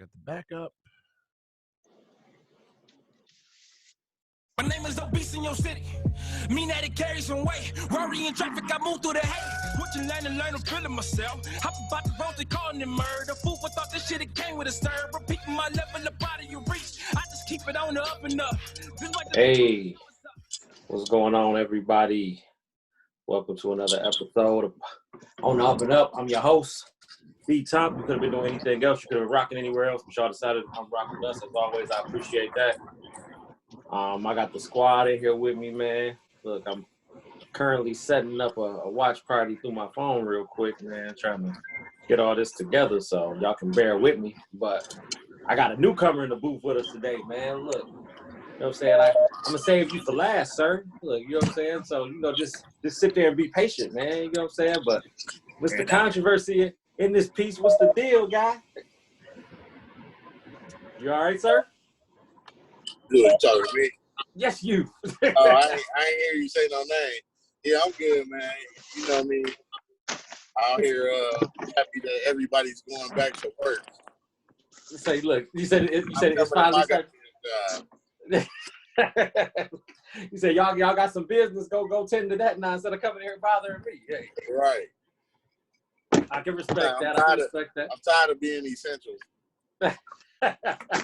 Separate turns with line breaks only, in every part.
Got the backup.
My name is Obese in your city. Mean that it carries some weight. Rory in traffic, I move through the hate. What you learn and learn, I'm feeling myself. Hop about the road, they calling it murder. Fool for thought this shit, it came with a stir. Repeating my level of body you reach. I just keep it on the up and up.
Hey, what's going on, everybody? Welcome to another episode of On the Up and Up. I'm your host, D-Top. You could have been doing anything else. You could have been rocking anywhere else, but y'all decided to come rock with us. As always, I appreciate that. I got the squad in here with me, man. Look, I'm currently setting up a watch party through my phone real quick, man, trying to get all this together, so y'all can bear with me. But I got a newcomer in the booth with us today, man. Look, you know what I'm saying? I'm going to save you for last, sir. Look, you know what I'm saying? So, just sit there and be patient, man. You know what I'm saying? But what's the controversy in this piece? What's the deal, guy? You all right, sir?
Good, you talking to me?
Yes, you.
I ain't hear you say no name. Yeah, I'm good, man. You know me. Out here happy that everybody's going back to work.
Say, look, you said it's finally started. You said y'all got some business. Go tend to that now instead of coming here bothering me. Hey.
Right.
I can respect that.
I'm tired of being essential.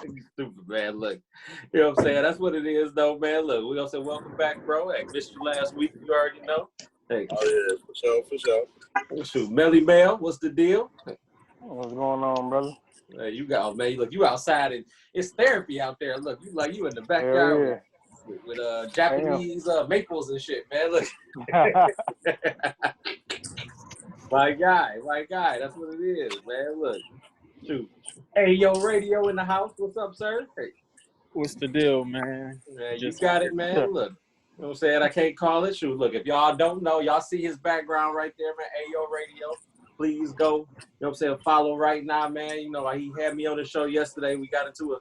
You stupid, man. Look, you know what I'm saying? That's what it is, though, man. Look, we gonna say welcome back, bro. Hey, missed you last week. You already know. Hey.
Oh yeah, for sure.
Shoot, Melly Mel, what's the deal?
What's going on, brother?
Hey, you got, man. Look, you outside and it's therapy out there. Look, you in the backyard with Japanese maples and shit, man. Look. My guy. That's what it is, man. Look. Shoot. Hey, yo, radio in the house. What's up, sir? Hey.
What's the deal, man?
Man, you got it, man. Look. You know what I'm saying? I can't call it. Shoot, look, if y'all don't know, y'all see his background right there, man. Ayo Radio. Please go, you know what I'm saying, follow right now, man. You know, he had me on the show yesterday. We got into a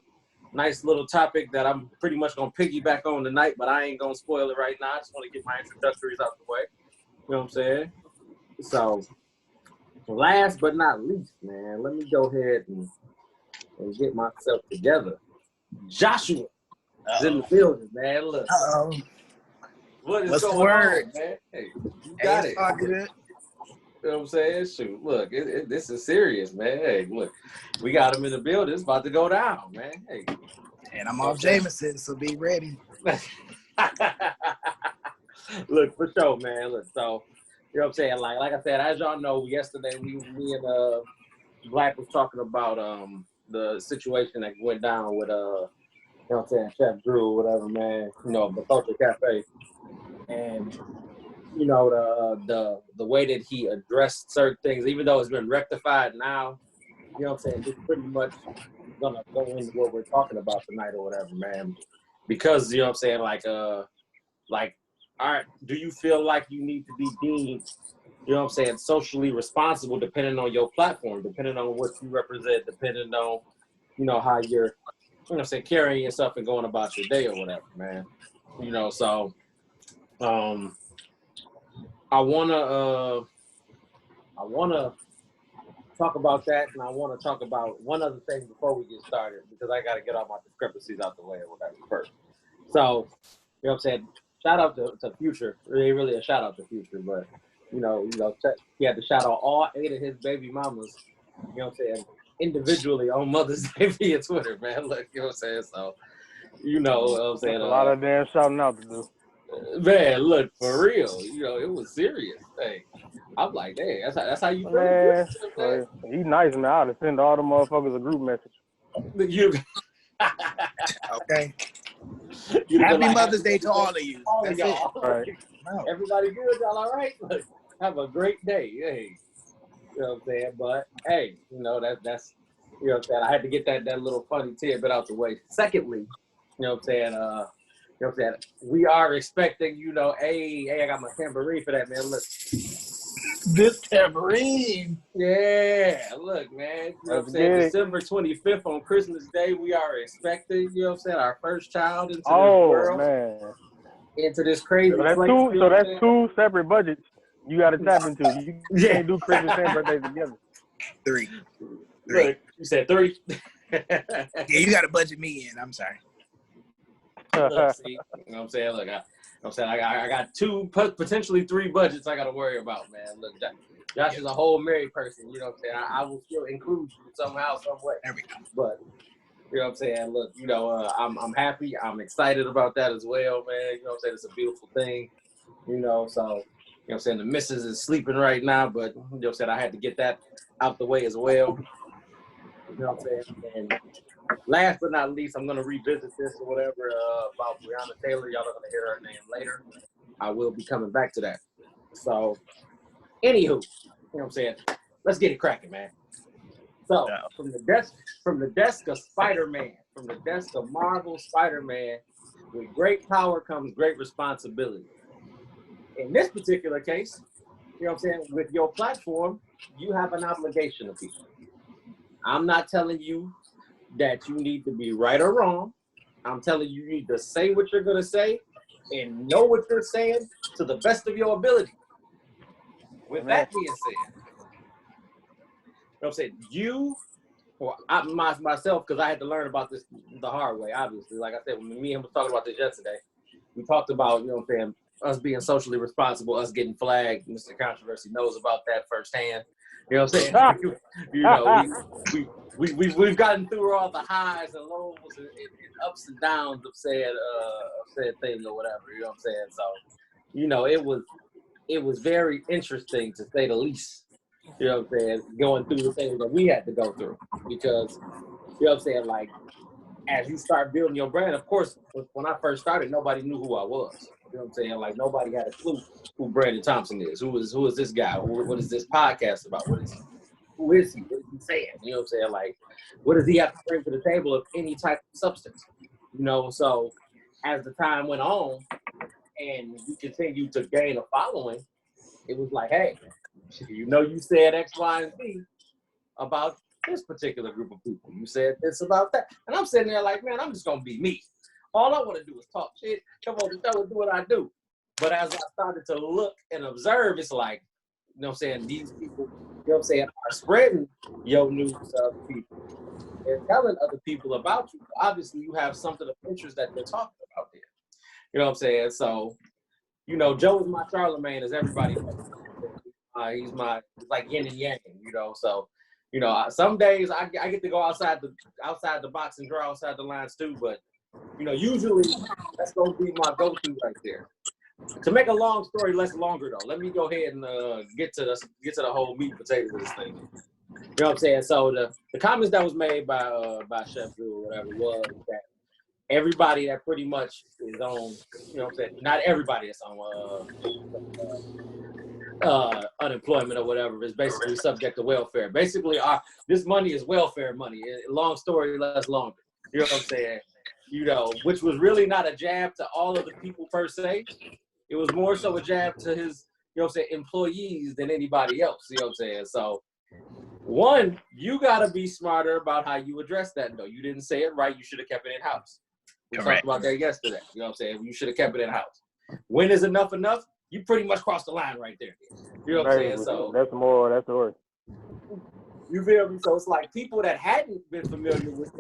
nice little topic that I'm pretty much going to piggyback on tonight, but I ain't going to spoil it right now. I just want to get my introductories out the way. You know what I'm saying? So, last but not least, man, let me go ahead and get myself together. Joshua is in the building, man. Look. What is going on, man? Hey, you got it. You know what I'm saying? Shoot, look, this is serious, man. Hey, look, we got him in the building. It's about to go down, man. Hey.
And I'm off Jameson, so be ready.
Look, for sure, man. Look, so, you know what I'm saying? Like I said, as y'all know, yesterday me and Black was talking about the situation that went down with, you know what I'm saying, Chef Drew or whatever, man. You know, the Culture Cafe. And you know, the way that he addressed certain things, even though it's been rectified now, you know what I'm saying, just pretty much gonna go into what we're talking about tonight or whatever, man. Because, you know what I'm saying, like, all right, do you feel like you need to be deemed, you know what I'm saying, socially responsible depending on your platform, depending on what you represent, depending on, you know, how you're, you know what I'm saying, carrying yourself and going about your day or whatever, man. You know, so, I wanna talk about that, and I wanna talk about one other thing before we get started because I gotta get all my discrepancies out the way or whatever first. So, you know what I'm saying? Shout out to Future, really a shout out to Future, but you know, he had to shout out all 8 of his baby mamas, you know what I'm saying, individually on Mother's Day via Twitter, man. Look, you know what I'm saying? So, you know what I'm saying?
A lot of damn shouting out to do.
Man, look, for real, you know, it was serious. Hey, I'm like, hey, that's how you feel.
Man, he nice, man. I'd send all the motherfuckers a group message.
Okay. Happy Mother's Day to all of you. That's
y'all.
it.
Right.
Everybody good, y'all all right? Look, have a great day. Hey, you know what I'm saying? But, hey, you know, that's you know what I'm saying? I had to get that little funny tidbit out the way. Secondly, you know what I'm saying? You know what I'm saying? We are expecting, you know, hey, I got my tambourine for that, man. Look.
This tambourine.
Yeah, look, man. You know what I'm saying? December 25th on Christmas Day, we are expecting, you know what I'm saying, our first child into this world.
Man.
Into this crazy
place. So that's two separate budgets you got to tap into. You can't do Christmas and birthday together.
3.
Look, you said 3?
Yeah, you got to budget me in. I'm sorry.
Look, see, you know what I'm saying? Look, I got 2, potentially 3 budgets I got to worry about, man. Look, Josh is a whole married person. You know what I'm saying? I will still include you somehow, some way.
There we go.
But you know what I'm saying? Look, you know, I'm happy. I'm excited about that as well, man. You know what I'm saying? It's a beautiful thing. You know, so you know what I'm saying? The missus is sleeping right now, but you know what I'm saying? I had to get that out the way as well. You know what I'm saying? And last but not least, I'm going to revisit this or whatever about Breonna Taylor. Y'all are going to hear her name later. I will be coming back to that. So, anywho, you know what I'm saying? Let's get it cracking, man. So, from the desk of Spider-Man, from the desk of Marvel Spider-Man, with great power comes great responsibility. In this particular case, you know what I'm saying? With your platform, you have an obligation to people. I'm not telling you that you need to be right or wrong. I'm telling you, you need to say what you're going to say and know what you're saying to the best of your ability. With that being said, you know what I'm saying? You, or myself, because I had to learn about this the hard way, obviously. Like I said, when me and him was talking about this yesterday, we talked about, you know what I'm saying, us being socially responsible, us getting flagged. Mr. Controversy knows about that firsthand. You know what I'm saying? You know, we've gotten through all the highs and lows and ups and downs of said thing or whatever. You know what I'm saying? So, you know, it was very interesting to say the least. You know what I'm saying? Going through the things that we had to go through because, you know what I'm saying? Like, as you start building your brand, of course, when I first started, nobody knew who I was. You know what I'm saying? Like, nobody had a clue who Brandon Thompson is. Who is this guy? What is this podcast about? Who is he? What is he saying? You know what I'm saying? Like, what does he have to bring to the table of any type of substance? You know, so as the time went on and we continued to gain a following, it was like, hey, you know, you said X, Y, and Z about this particular group of people. You said this about that. And I'm sitting there like, man, I'm just going to be me. All I want to do is talk shit. Come on, the show and do what I do. But as I started to look and observe, it's like, you know what I'm saying, these people, you know what I'm saying, are spreading your news to other people. They're telling other people about you. Like you have something of interest that they're talking about there. You know what I'm saying? So, you know, Joe is my Charlemagne, as everybody knows. He's like yin and yang, you know. So, you know, some days I get to go outside the box and draw outside the lines too. But, you know, usually that's going to be my go-to right there. To make a long story less longer, though, let me go ahead and get to the whole meat and potatoes of this thing. You know what I'm saying? So the comments that was made by Chef Drew or whatever was that everybody that pretty much is on, you know what I'm saying, not everybody that's on unemployment or whatever is basically subject to welfare. Basically, this money is welfare money. Long story less longer. You know what I'm saying? You know, which was really not a jab to all of the people per se. It was more so a jab to his, you know what I'm saying, employees than anybody else. You know what I'm saying? So, one, you got to be smarter about how you address that, though. You didn't say it right. You should have kept it in-house. We talked about that yesterday. You know what I'm saying? You should have kept it in-house. When is enough? You pretty much crossed the line right there. You know what I'm saying? So
that's the word.
You feel me? So it's like people that hadn't been familiar with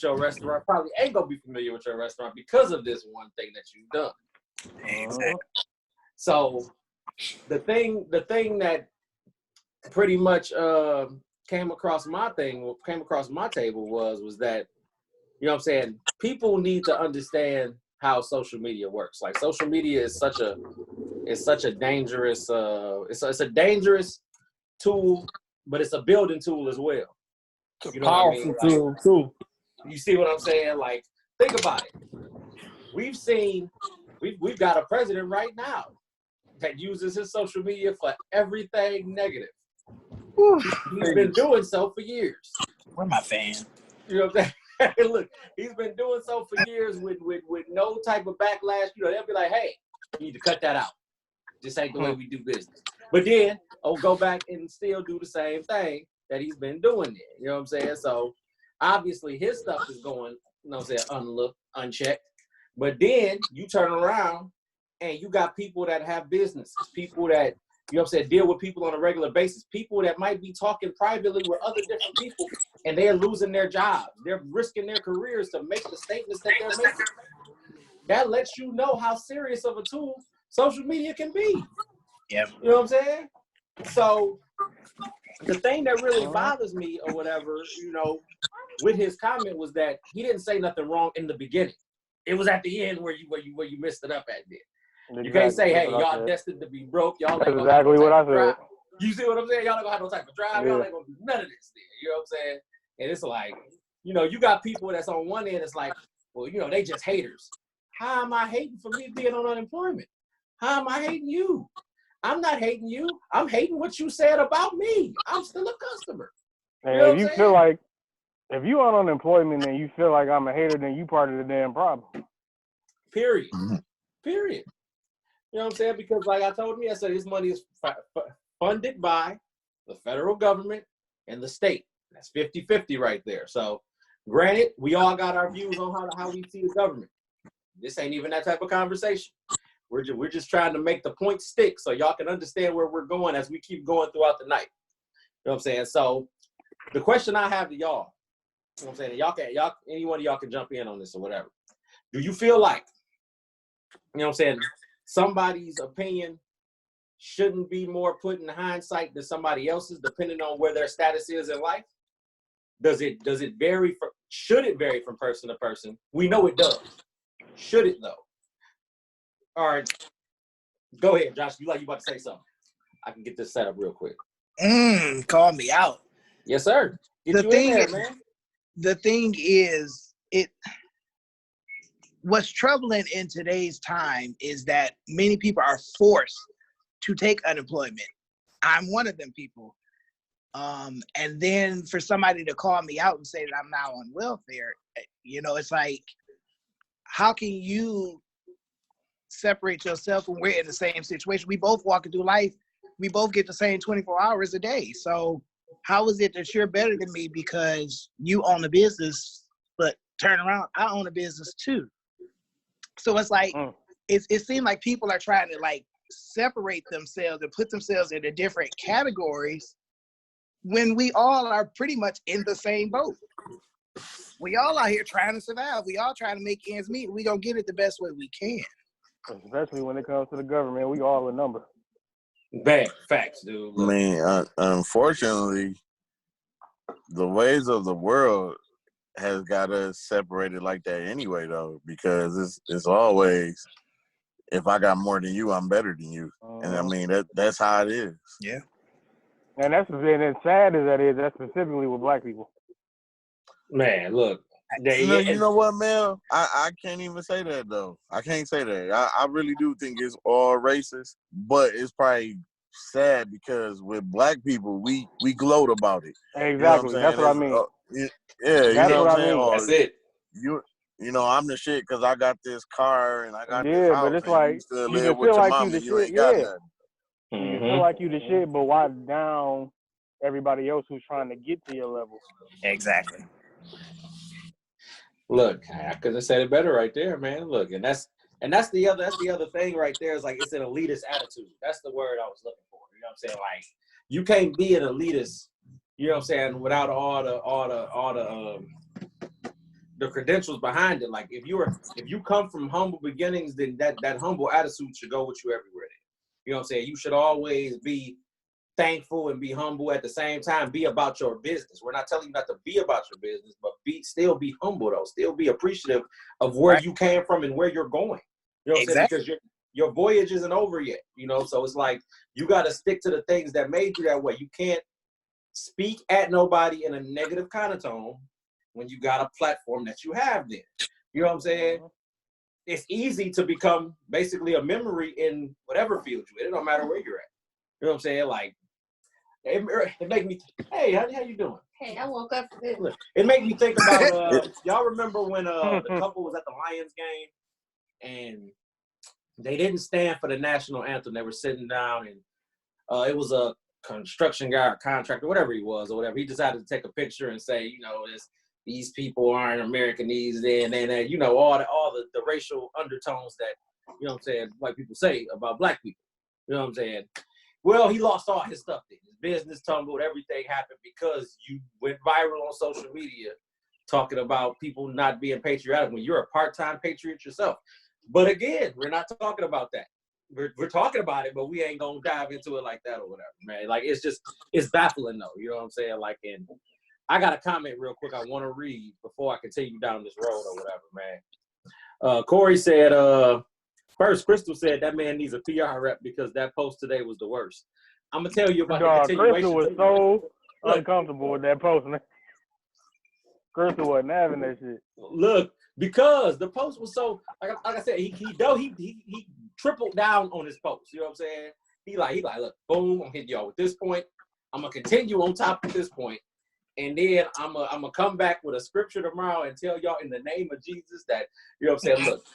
your restaurant probably ain't gonna be familiar with your restaurant because of this one thing that you've done.
Exactly.
So the thing that pretty much came across my table was that, you know what I'm saying, people need to understand how social media works. Like, social media is such a dangerous it's a dangerous tool, but it's a building tool as well.
It's a powerful tool too.
You see what I'm saying? Like, think about it. We've got a president right now that uses his social media for everything negative. He's been doing so for years.
Where my fan?
You know what I'm saying? Look, he's been doing so for years with no type of backlash. You know, they'll be like, hey, you need to cut that out. This ain't the way we do business. But then, go back and still do the same thing that he's been doing there. You know what I'm saying? So, obviously, his stuff is going, you know what I'm saying, unlooked, unchecked. But then, you turn around and you got people that have businesses, people that, you know what I'm saying, deal with people on a regular basis, people that might be talking privately with other different people and they're losing their jobs. They're risking their careers to make the statements that they're making. That lets you know how serious of a tool social media can be.
Yeah.
You know what I'm saying? So the thing that really bothers me or whatever, with his comment was that he didn't say nothing wrong in the beginning. It was at the end where you messed it up at there.
Exactly.
You can't say, hey, y'all destined to be broke. Y'all ain't gonna have no type of drive. You see what I'm saying? Y'all ain't gonna have no type of drive. Y'all ain't gonna do none of this there. You know what I'm saying? And it's like, you got people that's on one end, it's like, well, they just haters. How am I hating for me being on unemployment? How am I hating you? I'm not hating you. I'm hating what you said about me. I'm still a customer.
And if you feel like, if you on unemployment and you feel like I'm a hater, then you part of the damn problem.
Period. Period. You know what I'm saying? Because like I told me, I said this money is funded by the federal government and the state. That's 50-50 right there. So granted, we all got our views on how we see the government. This ain't even that type of conversation. We're just trying to make the point stick so y'all can understand where we're going as we keep going throughout the night. You know what I'm saying? So the question I have to y'all, you know what I'm saying? Any one of y'all can jump in on this or whatever. Do you feel like, you know what I'm saying, somebody's opinion shouldn't be more put in hindsight than somebody else's, depending on where their status is in life? Does it vary should it vary from person to person? We know it does. Should it though? All right. Go ahead, Josh. You about to say something. I can get this set up real quick.
Call me out.
Yes, sir. Get you in there, man.
The thing is, what's troubling in today's time is that many people are forced to take unemployment. I'm one of them people. And then for somebody to call me out and say that I'm now on welfare, it's like, how can you separate yourself when we're in the same situation? We both walking through life. We both get the same 24 hours a day. So how is it that you're better than me because you own a business, but turn around, I own a business too. So it's like, it seems like people are trying to like separate themselves and put themselves into different categories when we all are pretty much in the same boat. We all out here trying to survive. We all trying to make ends meet. We gonna get it the best way we can.
Especially when it comes to the government, we all a number.
Bad facts, dude.
I mean, unfortunately, the ways of the world has got us separated like that anyway, though, because it's always, if I got more than you, I'm better than you. And I mean, that's how it is.
Yeah.
And that's sad as that is, that's specifically with black people.
Man, look.
You know what, Mel? I can't even say that, though. I can't say that. I really do think it's all racist, but it's probably sad because with black people, we gloat about it.
Exactly.
You know
that's what I mean.
That's
what I mean.
That's it.
I'm the shit because I got this car and I got this house.
But it's like,
you still
you
live
can
with
feel
your
like
mama
you the
and you
shit.
ain't got nothing.
You can feel like you the shit, but why down everybody else who's trying to get to your level?
Exactly.
Look, I couldn't have said it better right there, man. Look, and that's the other thing right there is like it's an elitist attitude. That's the word I was looking for. You know what I'm saying? Like you can't be an elitist, you know what I'm saying, without all the credentials behind it. Like if you come from humble beginnings, then that humble attitude should go with you everywhere. You know what I'm saying? You should always be thankful and be humble at the same time. Be about your business. We're not telling you not to be about your business, but still be humble though. Still be appreciative of where you came from and where you're going. You know what I'm saying? Because your voyage isn't over yet. So it's like you got to stick to the things that made you that way. You can't speak at nobody in a negative kind of tone when you got a platform that you have there. You know what I'm saying? It's easy to become basically a memory in whatever field you're in. It don't matter where you're at. You know what I'm saying? Like, it make me, hey, how you doing?
Hey, I woke up.
It made me think about, y'all remember when the couple was at the Lions game and they didn't stand for the national anthem. They were sitting down and it was a construction guy or contractor, whatever he was or whatever. He decided to take a picture and say, these people aren't American, these, and all the racial undertones that, white people say about black people. You know what I'm saying? Well, he lost all his stuff. His business tumbled. Everything happened because you went viral on social media talking about people not being patriotic when you're a part-time patriot yourself. But again, we're not talking about that. We're talking about it, but we ain't gonna dive into it like that or whatever, man. Like it's baffling though. You know what I'm saying? Like, and I got a comment real quick I want to read before I continue down this road or whatever, man. Corey said, first, Crystal said that man needs a PR rep because that post today was the worst. I'm gonna tell you about the continuation.
Crystal was so uncomfortable with that post, man. Crystal wasn't having that shit.
Look, because the post was so like I said, he tripled down on his post. You know what I'm saying? He like, look, boom, I'm hitting y'all with this point. I'm gonna continue on top of this point, and then I'm gonna come back with a scripture tomorrow and tell y'all in the name of Jesus that, you know what I'm saying, look,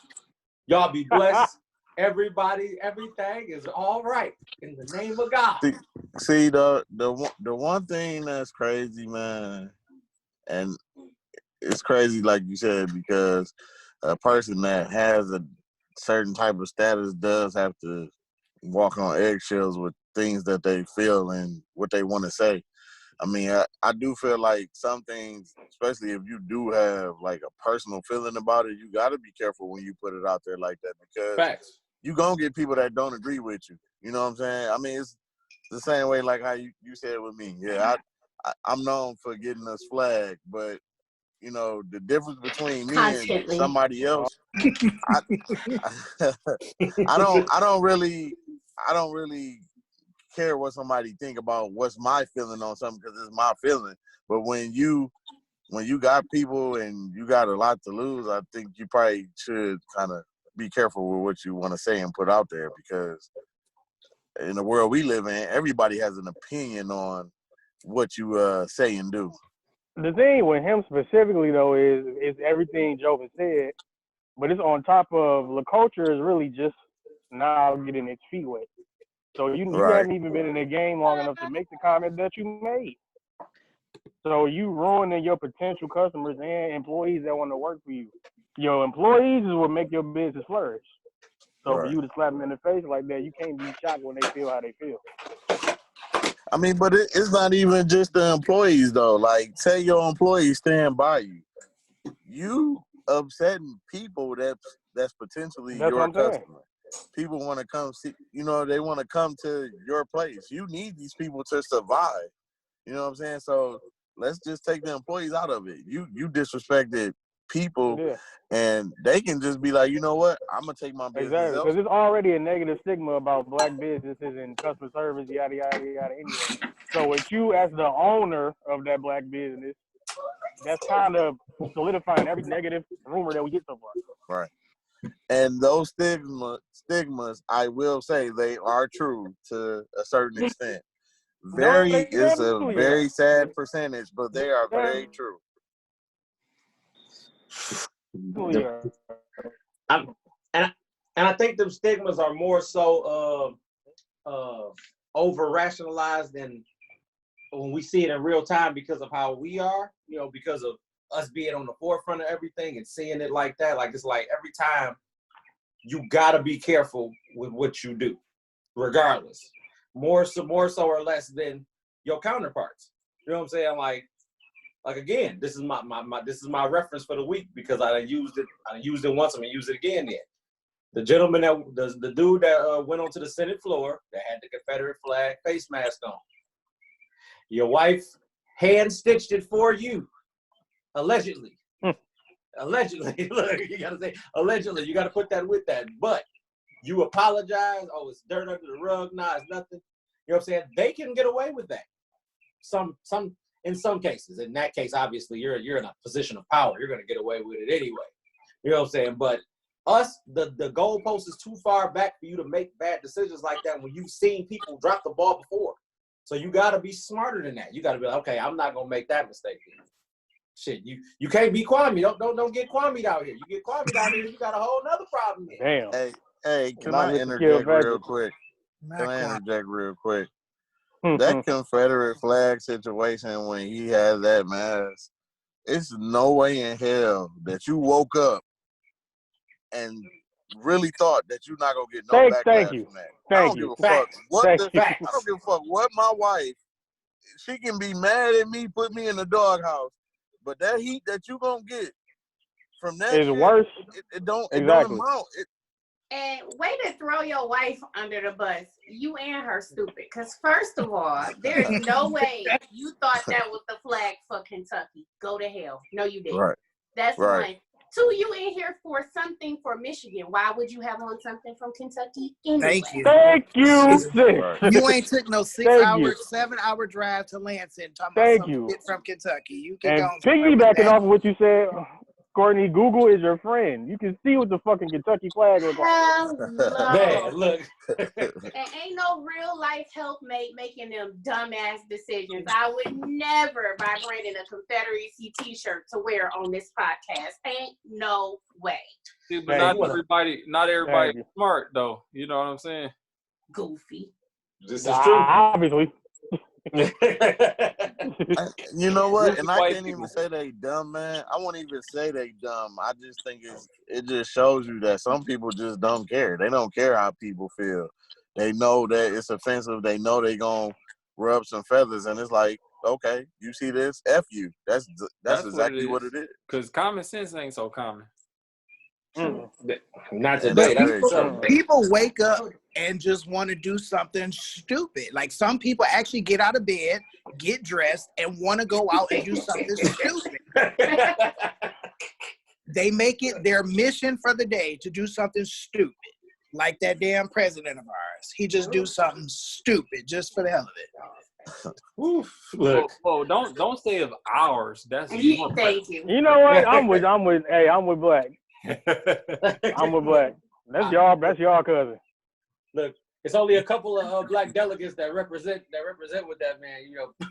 y'all be blessed. Everybody, everything is all right in the name of God.
See the one thing that's crazy, man, and it's crazy like you said, because a person that has a certain type of status does have to walk on eggshells with things that they feel and what they want to say. I mean, I do feel like some things, especially if you do have like a personal feeling about it, you got to be careful when you put it out there like that, because
Facts.
you're going to get people that don't agree with you. You know what I'm saying? I mean, it's the same way like how you said with me. Yeah, I'm known for getting us flagged, but, you know, the difference between me and somebody else, I don't really care what somebody think about what's my feeling on something, because it's my feeling. But when you got people and you got a lot to lose, I think you probably should kind of be careful with what you want to say and put out there, because in the world we live in, everybody has an opinion on what you say and do.
The thing with him specifically though is everything Joe said, but it's on top of the culture is really just now getting its feet wet. So you haven't even been in the game long enough to make the comment that you made. So you ruining your potential customers and employees that want to work for you. Your employees is what make your business flourish. So for you to slap them in the face like that, you can't be shocked when they feel how they feel.
I mean, but it's not even just the employees though. Like, say your employees stand by you. You upsetting people that's potentially your customer. People want to come see, you know, they want to come to your place. You need these people to survive. You know what I'm saying? So let's just take the employees out of it. You disrespected people, and they can just be like, you know what? I'm gonna take my business.
Exactly, because there's already a negative stigma about black businesses and customer service, yada yada yada. Anyway, so with you as the owner of that black business, that's kind of solidifying every negative rumor that we get so far.
Right. And those stigmas, I will say, they are true to a certain extent. Is a very sad percentage, but they are very true.
And I think them stigmas are more so over rationalized than when we see it in real time, because of how we are, you know, because of us being on the forefront of everything and seeing it like that. Like, it's like every time you gotta be careful with what you do, regardless. More so or less than your counterparts. You know what I'm saying? Like again, this is my reference for the week, because I used it once, I'm gonna use it again then. The gentleman the dude that went onto the Senate floor that had the Confederate flag face mask on. Your wife hand-stitched it for you, allegedly. Allegedly. Look, you gotta say allegedly. You gotta put that with that. But you apologize. Oh, it's dirt under the rug. Nah, it's nothing. You know what I'm saying? They can get away with that. In some cases. In that case, obviously, you're in a position of power. You're gonna get away with it anyway. You know what I'm saying? But us, the goalpost is too far back for you to make bad decisions like that when you've seen people drop the ball before. So you gotta be smarter than that. You gotta be like, okay, I'm not gonna make that mistake. Shit, you can't be Kwame. Don't get Kwame out here. You get Kwame out here, you got a whole nother problem here.
Damn.
Hey, can I interject real quick? That Confederate flag situation, when he has that mask, it's no way in hell that you woke up and really thought that you're not gonna get no backlash from that. I don't give a fuck what I don't give a fuck what my wife. She can be mad at me, put me in the doghouse, but that heat that you gonna get from that
is worse.
It don't amount.
And way to throw your wife under the bus. You and her stupid. Because first of all, there's no way you thought that was the flag for Kentucky. Go to hell. No, you didn't.
Right.
That's one. Two, you in here for something for Michigan. Why would you have on something from Kentucky anyway?
Thank you.
You ain't took no 7-hour drive to Lansing talking about something from Kentucky. You can go
piggybacking off of what you said, Courtney, Google is your friend. You can see what the fucking Kentucky flag looks like.
Man, look.
And ain't no real life helpmate making them dumbass decisions. I would never buy Brandon a Confederacy t-shirt to wear on this podcast. Ain't no way.
See, but not everybody smart though. You know what I'm saying?
Goofy.
This is true.
Obviously.
You know what? And I can't even say they dumb, man. I won't even say they dumb. I just think it just shows you that some people just don't care. They don't care how people feel. They know that it's offensive. They know they gonna rub some feathers, and it's like, okay, you see this? F you. That's exactly what it is.
Because common sense ain't so common.
Not today.
People wake up and just want to do something stupid. Like some people actually get out of bed, get dressed, and want to go out and do something stupid. They make it their mission for the day to do something stupid. Like that damn president of ours. He just do something stupid just for the hell of it.
Oof, look.
Whoa, don't say of ours. That's
thank you.
You know what? I'm with Black. I'm with Black. That's y'all cousin.
Look, it's only a couple of black delegates that represent with that man,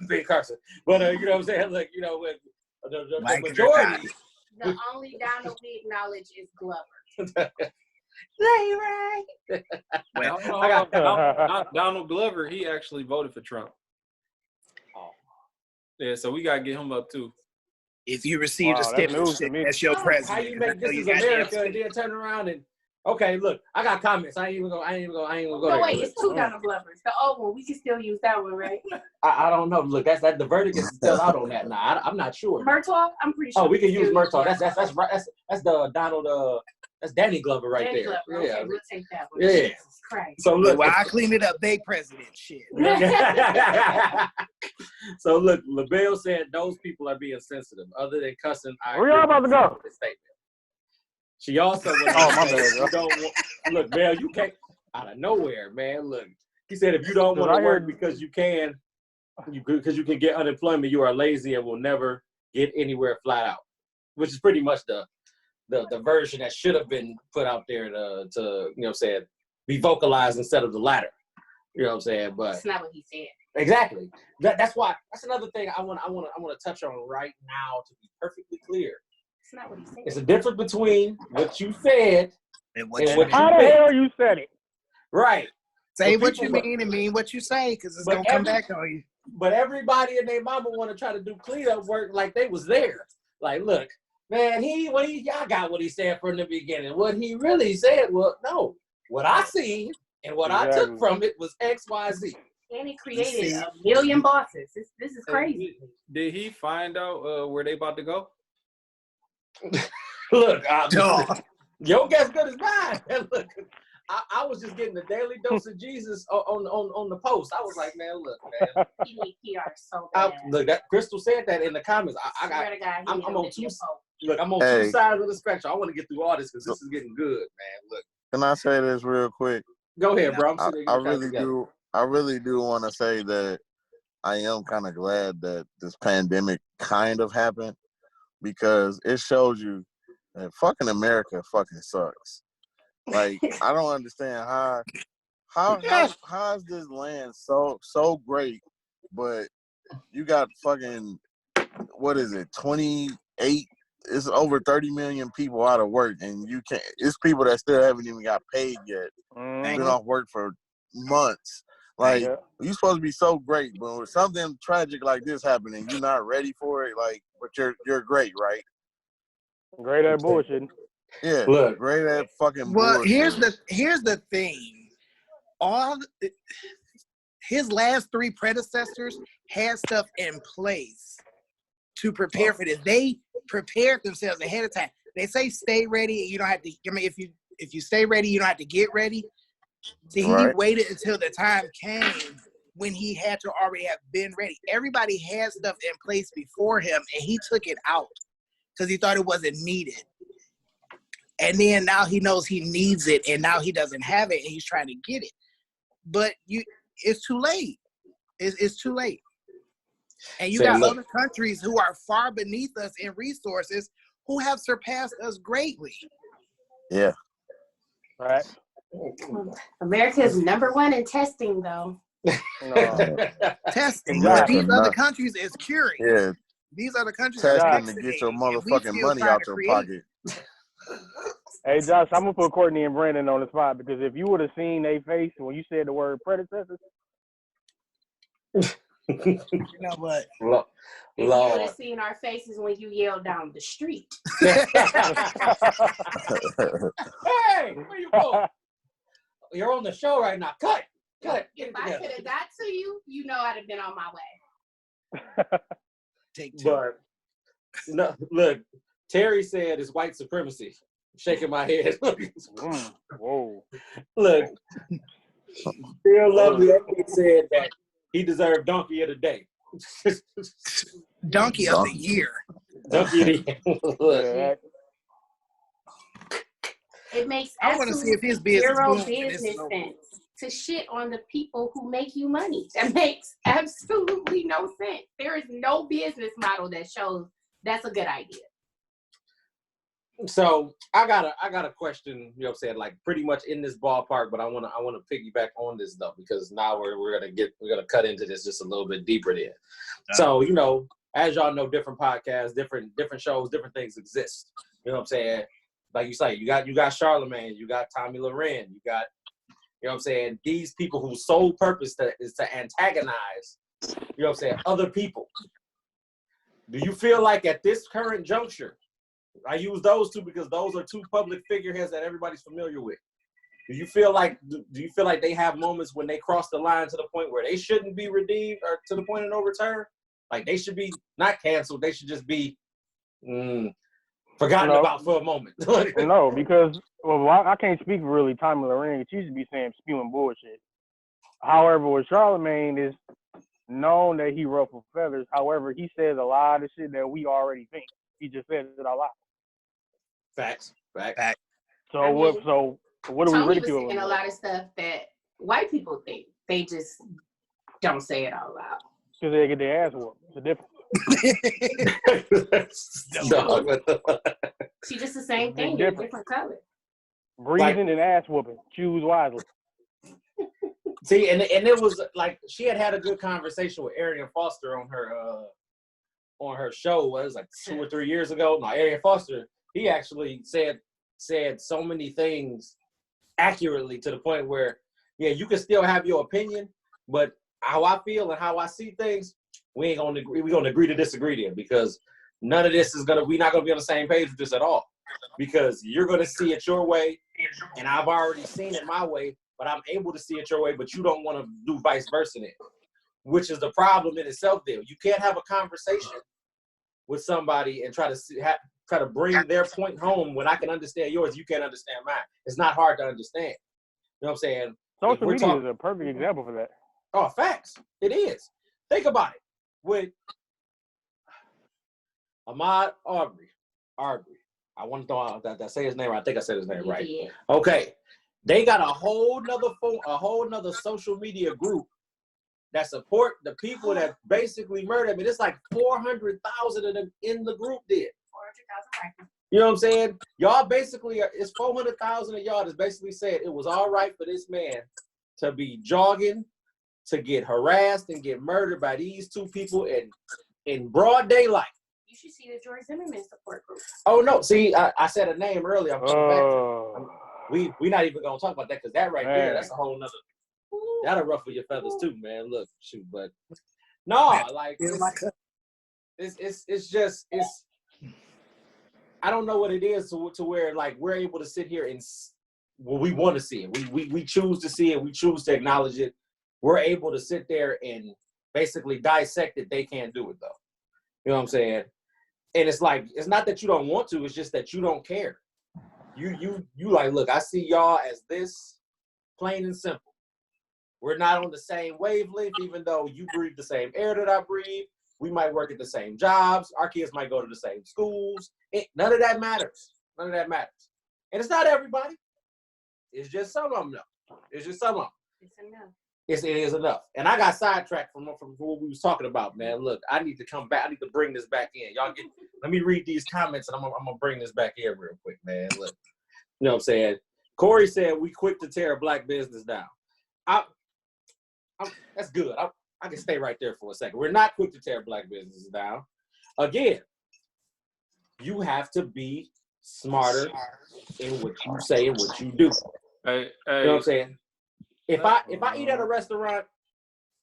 Ben Carson. But you know what I'm saying? Look, with the majority.
The only Donald we acknowledge is Glover. Play right.
Well, Donald Glover, he actually voted for Trump. Oh. Yeah, so we gotta get him up too.
If you receive a stimulus, that's your president.
How you make this is America and then turn around and okay, look, I got comments. I ain't even go.
No, wait, it's two Donald Glovers. The old one, we can still use that one, right?
I don't know. Look, that's the verdict is still out on that now. I'm not sure.
Murtaugh, I'm pretty sure.
Oh, we can use Murtaugh. That's right. That's the Donald. That's Danny Glover right
Danny
there.
Glover. Okay, we'll take that one.
Yeah.
Jesus Christ.
So look,
while I clean it up, they president shit.
So look, LaBelle said those people are being sensitive. Other than cussing,
where y'all about to go?
She also look, Belle, you can't out of nowhere, man. Look, he said if you don't want to work because you can get unemployment, you are lazy and will never get anywhere flat out. Which is pretty much the version that should have been put out there to be vocalized instead of the latter. You know what I'm saying? But
that's not what he said.
Exactly. That's why. That's another thing I want to touch on right now to be perfectly clear.
It's not what he said.
It's a difference between what you said and what you
how the hell you said it.
Right.
Say what you mean and mean what you say, because it's gonna come back on you.
But everybody and their mama want to try to do cleanup work like they was there. Like, look, man, y'all got what he said from the beginning. What he really said was, no, what I seen and what I took from it was X, Y, Z.
And he created a million bosses. This is crazy.
Did he find out where they about to go?
Look, your guess good as mine. Look, I was just getting the daily dose of Jesus on the post. I was like, man, look, man.
He need PR so bad.
Look, that Crystal said that in the comments. I'm on two. Look, I'm on two sides of the spectrum. I want to get through all this because this is getting good, man. Look.
Can I say this real quick?
Go ahead, bro.
I really do want to say that I am kind of glad that this pandemic kind of happened because it shows you that fucking America fucking sucks. Like, I don't understand how is this land so great, but you got fucking, what is it, 28, it's over 30 million people out of work, and it's people that still haven't even got paid yet. Been off work for months. Like, you're supposed to be so great, but when something tragic like this happening, you're not ready for it, like, but you're great, right?
Great at bullshit.
Yeah,
Look,
great at fucking
Well,
bullshit.
here's the thing. His last 3 predecessors had stuff in place to prepare for this. They prepared themselves ahead of time. They say stay ready. You don't have to. I mean, if you stay ready, you don't have to get ready. See, he waited until the time came when he had to already have been ready. Everybody had stuff in place before him, and he took it out because he thought it wasn't needed. And then now he knows he needs it, and now he doesn't have it, and he's trying to get it. But it's too late. It's too late. And you got other countries who are far beneath us in resources who have surpassed us greatly.
Yeah.
Right.
America is #1 in testing, though.
No.
Testing.
Exactly.
These other countries is curing.
Yeah.
These other countries
Testing
are
to get your
vaccinating, and we
motherfucking
still
money
trying
out
to
your
create.
pocket.
Hey, Josh, I'm going to put Courtney and Brandon on the spot because if you would have seen their face when you said the word predecessors.
You know what?
And you would have seen our faces when you yelled down the street.
Hey, where you going? You're on the show right now. Cut.
If I could have got to you, you know I'd have been on my way.
Take 2.
But no, look, Terry said it's white supremacy. I'm shaking my head.
Whoa.
Look, Real Lovely said that he deserved Donkey of the Day.
Donkey of the Year.
Donkey of the Year.
It makes
I want to see if his
zero
business
business sense to shit on the people who make you money. That makes absolutely no sense. There is no business model that shows that's a good idea.
So I got a question, you know what I'm saying, like pretty much in this ballpark, but I wanna piggyback on this though, because now we're gonna cut into this just a little bit deeper there. So, you know, as y'all know, different podcasts, different shows, different things exist. You know what I'm saying? Like you say, you got Charlemagne, you got Tommy Loren, you got, you know what I'm saying, these people whose sole purpose is to antagonize, you know what I'm saying, other people. Do you feel like at this current juncture, I use those two because those are 2 public figureheads that everybody's familiar with. Do you feel like they have moments when they cross the line to the point where they shouldn't be redeemed or to the point of no return? Like they should be not canceled. They should just be forgotten about for a moment.
No, because I can't speak for really Tommy Loren. She used to be saying spewing bullshit. However, with Charlemagne is known that he ruffled feathers. However, he says a lot of shit that we already think. He just says it a lot.
Facts.
So what are we ridiculing?
Saying a lot of stuff that white people think. They just don't say it out loud.
Because they get their ass whooped. It's a difference.
She just the same thing in a different color.
Breathing and ass whooping. Choose wisely.
See, and it was like she had a good conversation with Arian Foster on her show. What was it, like 2 or 3 years ago? No, Arian Foster, he actually said so many things accurately to the point where, yeah, you can still have your opinion, but how I feel and how I see things, we're gonna agree to disagree there, because none of this we're not gonna be on the same page with this at all, because you're gonna see it your way and I've already seen it my way, but I'm able to see it your way, but you don't want to do vice versa there, which is the problem in itself there. You can't have a conversation with somebody and try to bring their point home when I can understand yours, you can't understand mine. It's not hard to understand. You know what I'm saying?
Social media is a perfect example for that.
Oh, facts. It is. Think about it. With Ahmaud Arbery. I want to throw out that say his name right. I think I said his name right.
Yeah.
Okay. They got a whole nother social media group that support the people that basically murdered. I mean, it's like 400,000 of them in the group did.
400,000.
You know what I'm saying? Y'all basically, it's 400,000 of y'all that's basically said it was all right for this man to be jogging, to get harassed and get murdered by these 2 people in broad daylight.
You should see the George Zimmerman support group.
Oh no! See, I said a name earlier. I'm coming back to it. We not even gonna talk about that, because that right there, that's a whole nother. That'll ruffle your feathers too, man. Look, shoot, but no, like it's just I don't know what it is to where like we're able to sit here and we want to see it. We choose to see it. We choose to acknowledge it. We're able to sit there and basically dissect it. They can't do it though. You know what I'm saying? And it's like, it's not that you don't want to, it's just that you don't care. You like, look, I see y'all as this, plain and simple. We're not on the same wavelength, even though you breathe the same air that I breathe. We might work at the same jobs. Our kids might go to the same schools. None of that matters. None of that matters. And it's not everybody. It's just some of them, though. It's just some of them.
It's enough.
It is enough. And I got sidetracked from what we was talking about, man. Look, I need to come back. I need to bring this back in. Let me read these comments, and I'm gonna bring this back in real quick, man. Look, you know what I'm saying? Corey said, we quick to tear a black business down. That's good. I can stay right there for a second. We're not quick to tear black businesses down. Again, you have to be smarter in what you say and what you do.
Hey.
You know what I'm saying? If I eat at a restaurant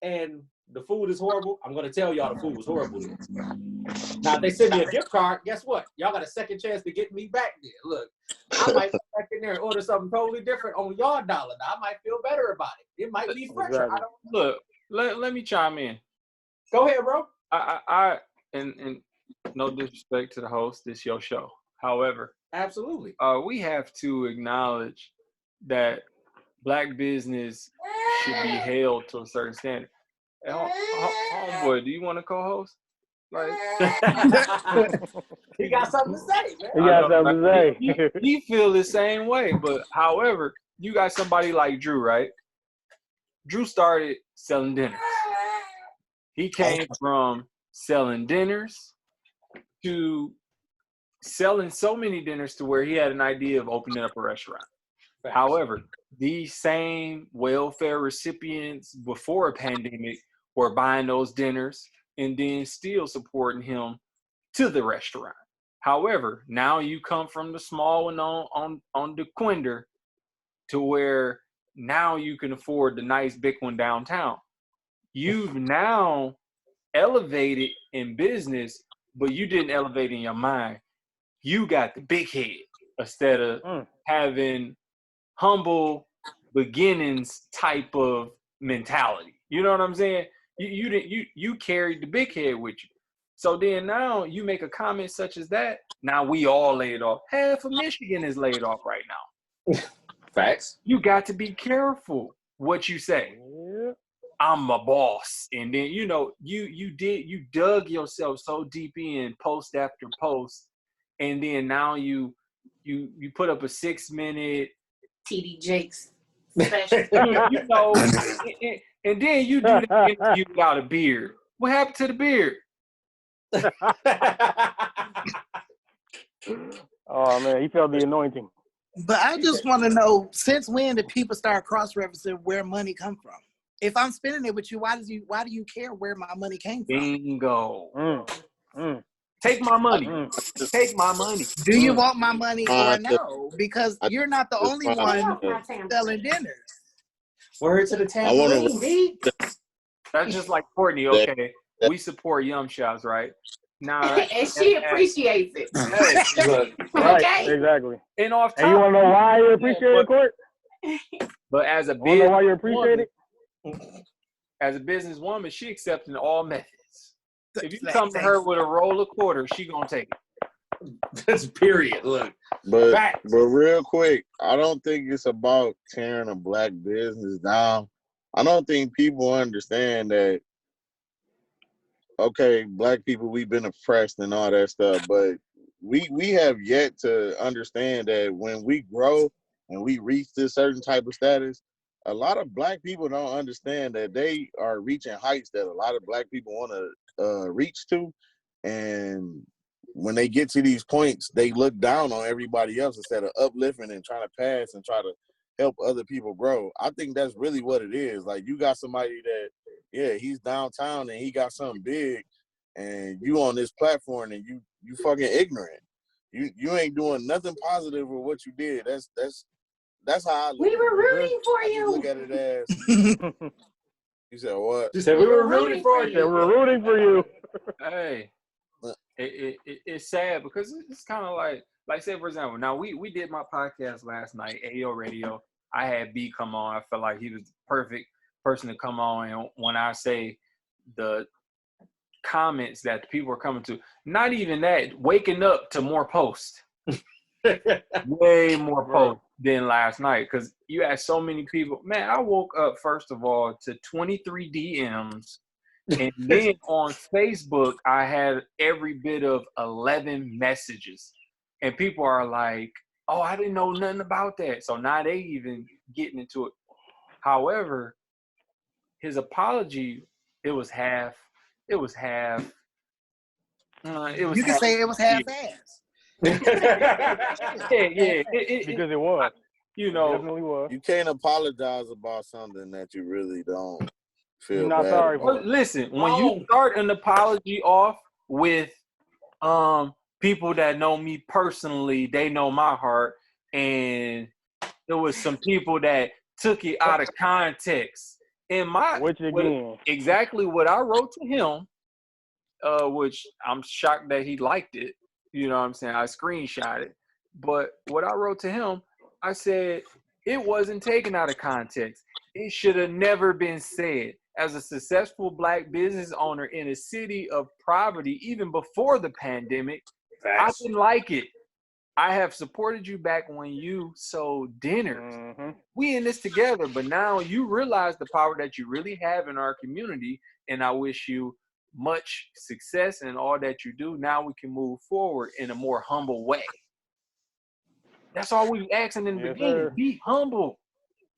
and the food is horrible, I'm gonna tell y'all the food was horrible. Now if they send me a gift card, guess what? Y'all got a second chance to get me back there. Look, I might go back in there and order something totally different on y'all dollar. Now I might feel better about it. It might be fresher.
Exactly.
I don't know.
Look, let me chime in.
Go ahead, bro.
I and no disrespect to the host, this your show. However,
Absolutely.
we have to acknowledge that black business should be held to a certain standard. Hey, homeboy, do you want to co-host? Like,
he got something to say, man.
He got something to say.
He feel the same way, but however, you got somebody like Drew, right? Drew started selling dinners. He came from selling dinners to selling so many dinners to where he had an idea of opening up a restaurant.
Facts.
However, these same welfare recipients before a pandemic were buying those dinners and then still supporting him to the restaurant. However, now you come from the small one on DeQuinder to where now you can afford the nice big one downtown. You've now elevated in business, but you didn't elevate in your mind. You got the big head instead of having humble beginnings type of mentality. You know what I'm saying? You carried the big head with you. So then now you make a comment such as that. Now we all laid off. Half of Michigan is laid off right now.
Facts.
You got to be careful what you say.
Yeah.
I'm a boss. And then, you know, you dug yourself so deep in post after post. And then now you put up a 6-minute
TD Jakes special.
you know, and then you do the interview without a beard. What happened to the beard?
Oh man, he felt the anointing.
But I just want to know, since when did people start cross-referencing where money come from? If I'm spending it with you, why do you care where my money came from?
Bingo. Take my money. Take my money.
Do you want my money or no? Because you're not the only one selling dinners.
Word to the tambourine.
That's just like Courtney. Okay, we support Yum Shops, right? Now,
and she appreciates it.
Look,
Right,
Okay.
exactly.
and off top,
And you want to know why you appreciate it, Court?
but as a
Want to know why you appreciate
businesswoman,
it?
as a businesswoman, she accepting all methods. If you
Like,
come to her with a roll of quarters, she gonna take it.
that's period. Look,
But
facts.
real quick, I don't think it's about tearing a black business down. I don't think people understand that. Okay, black people, we've been oppressed and all that stuff, but we have yet to understand that when we grow and we reach this certain type of status, a lot of black people don't understand that they are reaching heights that a lot of black people want to reach to, and when they get to these points, they look down on everybody else instead of uplifting and trying to pass and try to help other people grow. I think that's really what it is. Like, you got somebody that, yeah, he's downtown and he got something big, and you on this platform and you fucking ignorant. You ain't doing nothing positive with what you did. That's how I look.
We were rooting for
I
you.
look at it as you said what?
She said we were rooting for
Yeah,
you.
we're rooting for you.
Hey, it's sad because it's kind of like like say for example, now we did my podcast last night, AO Radio. I had B come on. I felt like he was the perfect person to come on. And when I say the comments that the people are coming to, not even that, waking up to more posts. Way more posts than last night, because you had so many people. Man, I woke up first of all to 23 DMs, and then on Facebook I had every bit of 11 messages, and people are like, "Oh, I didn't know nothing about that." So now they even getting into it. However, his apology, it was half. It was half.
You can say it was half-assed.
Yeah.
Because it was.
You know,
it definitely was.
You can't apologize about something that you really don't feel
Not
bad
sorry
about.
for.
well, listen, when you start an apology off with people that know me personally, they know my heart, and there was some people that took it out of context.
Which again,
exactly what I wrote to him, which I'm shocked that he liked it. You know what I'm saying? I screenshot it. But what I wrote to him, I said, it wasn't taken out of context. It should have never been said. As a successful Black business owner in a city of poverty, even before the pandemic, I didn't like it. I have supported you back when you sold dinners.
mm-hmm.
We in this together, but now you realize the power that you really have in our community, and I wish you much success in all that you do. Now we can move forward in a more humble way. That's all we asking in the beginning.
Sir.
Be humble.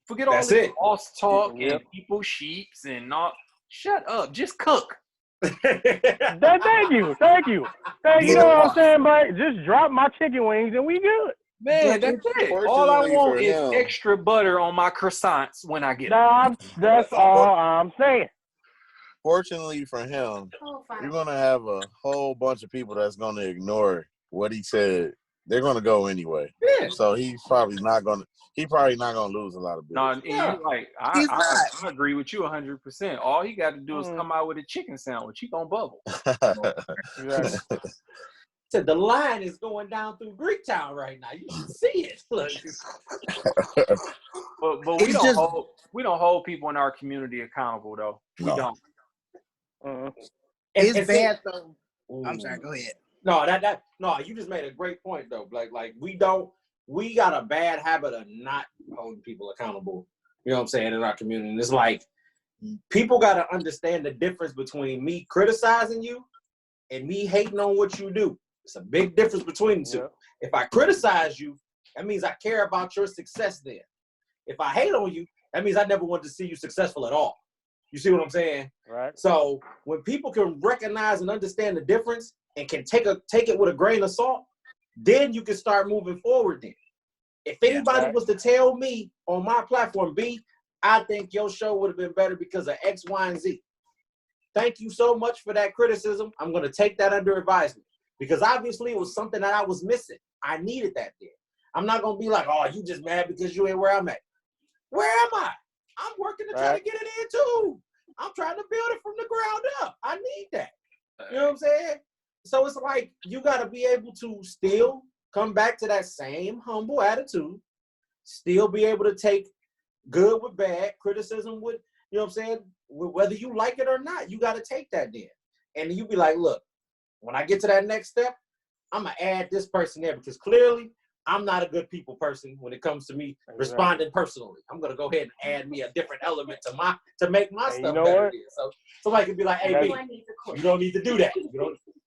Forget all this false talk and people sheeps and all. Shut up. Just cook.
Thank you. You know what I'm saying, but just drop my chicken wings and we good.
Man, that's it. All I want is extra butter on my croissants when I get them.
That's all I'm saying.
Fortunately for him, you're going to have a whole bunch of people that's going to ignore what he said. They're going to go anyway.
Yeah.
So he's probably not going to lose a lot of business.
No, you're right. I agree with you 100%. All he got to do is come out with a chicken sandwich. He going to bubble.
Exactly.
So the line is going down through Greektown right now. You should see it. Look.
But we don't hold people in our community accountable though. We don't.
It's bad though. I'm sorry. Go ahead.
No, you just made a great point though. Like we got a bad habit of not holding people accountable. You know what I'm saying, in our community. And it's like people got to understand the difference between me criticizing you and me hating on what you do. It's a big difference between the two. Yeah. If I criticize you, that means I care about your success then. If I hate on you, that means I never want to see you successful at all. You see what I'm saying?
Right.
So when people can recognize and understand the difference and can take it with a grain of salt, then you can start moving forward then. If anybody was to tell me on my platform, B, I think your show would have been better because of X, Y, and Z. Thank you so much for that criticism. I'm going to take that under advisement because obviously it was something that I was missing. I needed that there. I'm not going to be like, oh, you just mad because you ain't where I'm at. Where am I? I'm working to try to get it in too. I'm trying to build it from the ground up. I need that. You know what I'm saying? So it's like you got to be able to still come back to that same humble attitude, still be able to take good with bad, criticism with, you know what I'm saying, whether you like it or not, you got to take that then. And you be like, look, when I get to that next step, I'm going to add this person there because clearly I'm not a good people person when it comes to me responding personally. I'm going to go ahead and add me a different element to make my stuff better. So somebody could be like, hey, you don't need to do that.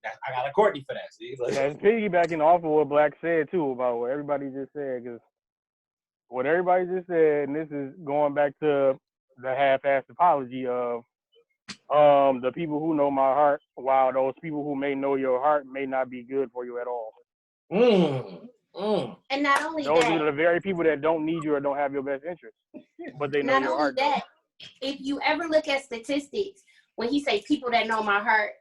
I got a Courtney for that. See? Like,
and piggybacking off of what Black said too about what everybody just said, because what everybody just said, and this is going back to the half-assed apology of the people who know my heart, while those people who may know your heart may not be good for you at all.
And not only
those
that,
are the very people that don't need you or don't have your best interest, but they know your heart.
Not only that, if you ever look at statistics, when he say people that know my heart,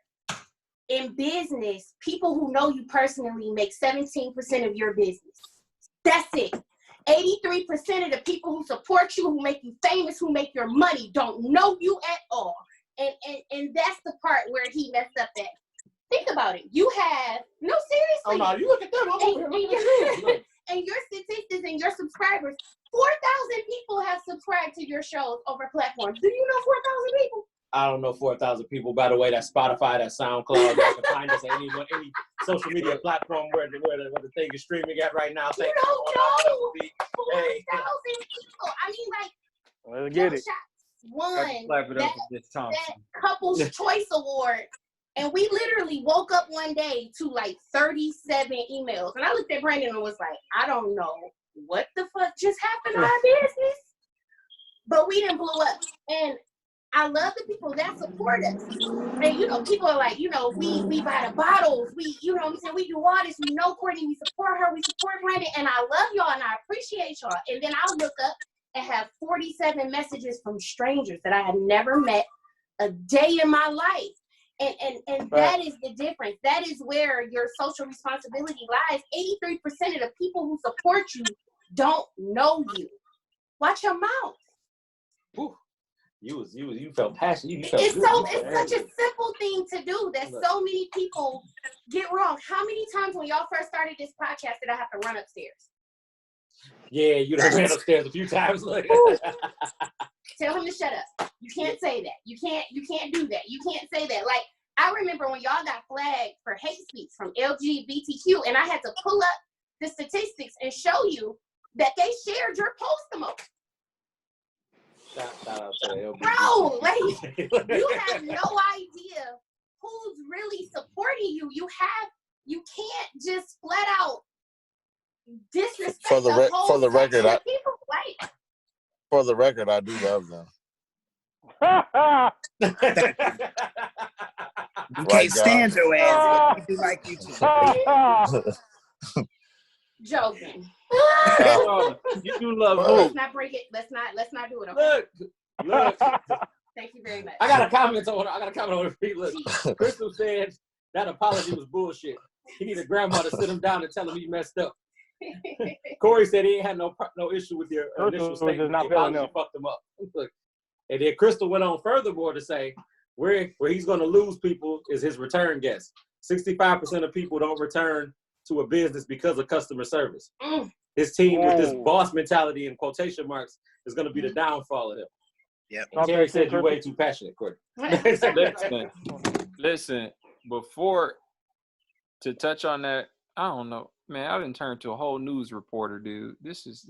in business, people who know you personally make 17% of your business. That's it. 83% of the people who support you, who make you famous, who make your money, don't know you at all. And that's the part where he messed up at. Think about it. You have seriously.
Oh no, you look at them.
And your statistics and your subscribers, 4,000 people have subscribed to your shows over platforms. Do you know 4,000 people?
I don't know 4,000 people. By the way, that's Spotify, that's SoundCloud. You can find us at any social media platform where the thing is streaming at right now.
You don't know 4,000 people. I mean, like,
let's get it.
Won
that
Couples Choice Award. And we literally woke up one day to like 37 emails. And I looked at Brandon and was like, I don't know what the fuck just happened to our business. But we didn't blow up. And I love the people that support us. And, you know, people are like, you know, we buy the bottles. We, you know what I'm saying? We do all this. We know Courtney. We support her. We support Brandon. And I love y'all and I appreciate y'all. And then I'll look up and have 47 messages from strangers that I have never met a day in my life. And that is the difference. That is where your social responsibility lies. 83% of the people who support you don't know you. Watch your mouth.
Ooh, you felt passionate.
It's such a simple thing to do that so many people get wrong. How many times when y'all first started this podcast did I have to run upstairs?
Yeah, you done ran upstairs a few times.
Tell him to shut up. You can't say that. You can't do that. You can't say that. Like, I remember when y'all got flagged for hate speech from LGBTQ, and I had to pull up the statistics and show you that they shared your post the most.
Shout out to the LGBTQ.
Bro, like, you have no idea who's really supporting you. You can't just flat out disrespect
for the record, I do love them.
You can't stand your ass. We like you too.
Joking.
You do love who?
Let's not break it. Let's not do it. Okay?
Look.
Thank you very much.
I got a comment on it. Look, Crystal said that apology was bullshit. He needed grandma to sit him down and tell him he messed up. Corey said he ain't had no issue with your initial statement.
Not feeling up.
Fucked him up. Look. And then Crystal went on furthermore to say where he's going to lose people is his return guests. 65% of people don't return to a business because of customer service. His team with this boss mentality in quotation marks is going to be the downfall of him.
Yep.
Terry said you're way too passionate, Courtney.
Listen, before to touch on that, I don't know. Man, I didn't turn to a whole news reporter, dude. This is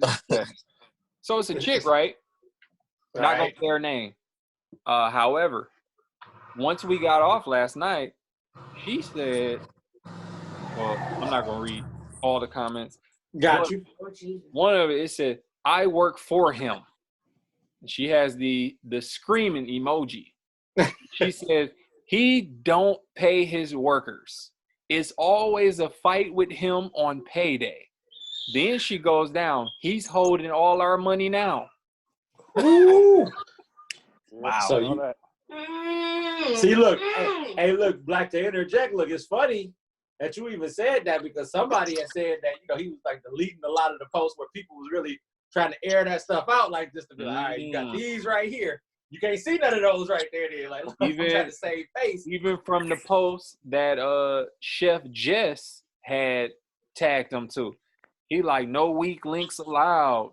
so it's a chick, right? Not gonna say her name. However, once we got off last night, she said, well, I'm not gonna read all the comments.
Got you.
One of it said, I work for him. She has the screaming emoji. She says, he don't pay his workers. It's always a fight with him on payday. Then she goes down. He's holding all our money now.
Ooh.
Wow.
So you see, look, hey, look, Black, to interject. Look, it's funny that you even said that because somebody had said that he was like deleting a lot of the posts where people was really trying to air that stuff out like this to be like, all right, you got these right here. You can't see none of those right there. They're like, I'm trying to save face.
Even from the post that Chef Jess had tagged him to. He like, no weak links allowed.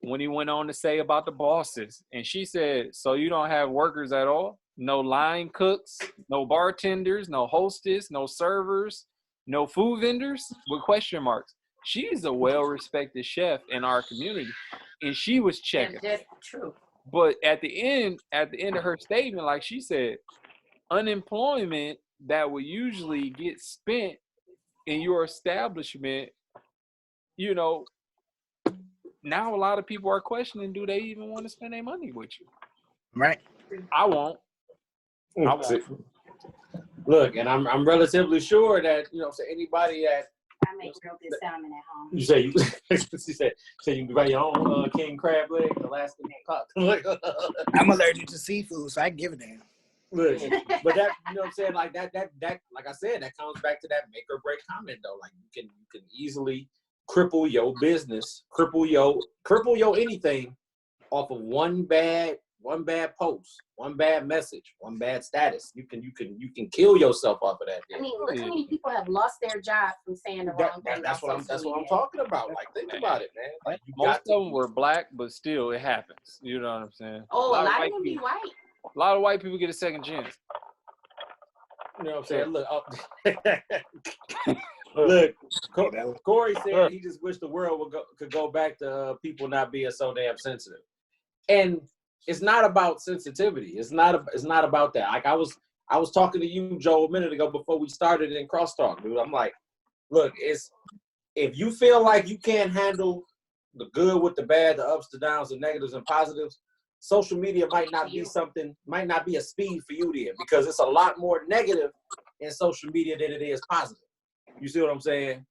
When he went on to say about the bosses. And she said, so you don't have workers at all? No line cooks, no bartenders, no hostess, no servers, no food vendors? With question marks. She's a well-respected chef in our community. And she was checking.
That's true.
But at the end of her statement, like she said, unemployment that would usually get spent in your establishment, now a lot of people are questioning, do they even want to spend their money with you?
Right.
I won't.
Look, and I'm relatively sure that, anybody that
I make real good salmon at home.
You say you can buy your own king crab leg, Alaskan cock.
I'm allergic to seafood, so I give a damn.
Look, but that, you know what I'm saying, like that, like I said, that comes back to that make or break comment though. Like you can easily cripple your business, cripple your anything off of one bad one bad post, one bad message, one bad status, you can kill yourself off of that.
I mean, look how many people have lost their job from saying the wrong thing.
That's what I'm talking about. Like, think about it, man. Like,
most of them were black, but still, it happens. You know what I'm saying?
Oh, a lot of them be white.
A lot of white people get a second chance.
You know what I'm saying? Look, look. Corey said he just wished the world could go back to people not being so damn sensitive. And it's not about sensitivity. It's not about that. Like I was talking to you, Joe, a minute ago before we started in Crosstalk, dude. I'm like, look, if you feel like you can't handle the good with the bad, the ups, the downs, the negatives and positives, social media might not be a speed for you there, because it's a lot more negative in social media than it is positive. You see what I'm saying?